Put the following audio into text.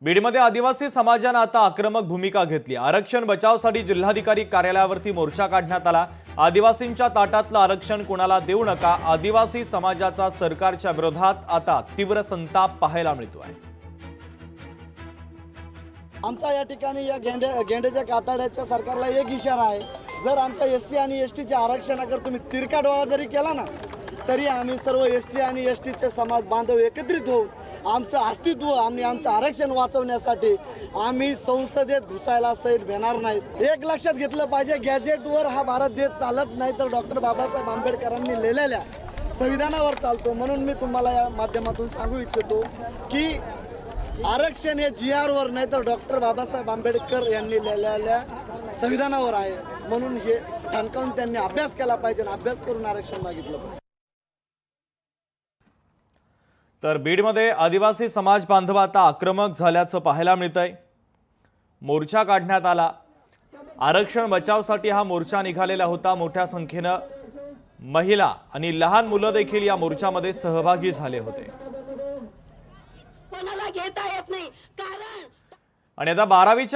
बीडमध्ये आदिवासी समाजाने आता आक्रमक भूमिका घेतली। आरक्षण बचावसाठी जिल्हाधिकारी कार्यालयावरती मोर्चा काढण्यात आला। आदिवासींच्या ताटातलं आरक्षण कोणाला देऊ नका, आदिवासी समाजाचा सरकारच्या विरोधात आता तीव्र संताप पाहायला मिळतोय। आमचा या ठिकाणी या गेंड्याच्या कातड्याच्या सरकारला एक इशारा आहे, जर आमच्या एससी आणि एसटीच्या आरक्षणाकडे तुम्ही तिरका डोळा जरी केला ना, तरी आम्ही सर्व एससी आणि एसटीचे समाज बांधव एकत्रित होऊन आमचं अस्तित्व आणि आमचं आरक्षण वाचवण्यासाठी आम्ही संसदेत घुसायला सहित भेटणार नाहीत। एक लक्षात घेतलं पाहिजे, गॅजेटवर हा भारत देश चालत नाही, तर डॉक्टर बाबासाहेब आंबेडकरांनी लिहिलेल्या संविधानावर चालतो। म्हणून मी तुम्हाला या माध्यमातून सांगू इच्छितो की आरक्षण हे GR वर नाही, तर डॉक्टर बाबासाहेब आंबेडकर यांनी लिहिलेल्या संविधानावर आहे। म्हणून हे ठणकावून त्यांनी अभ्यास केला पाहिजे आणि अभ्यास करून आरक्षण मागितलं पाहिजे। तर बीडमध्ये आदिवासी समाज बांधव आता आक्रमक झाल्याचं पाहायला मिळतंय। मोर्चा काढण्यात आला। आरक्षण बचावसाठी हा मोर्चा निघालेला होता। मोठ्या संख्येने महिला आणि लहान मुलं देखील या मोर्चामध्ये सहभागी झाले होते। कोणाला घेता येत नाही कारण आणि आता 12वीच्या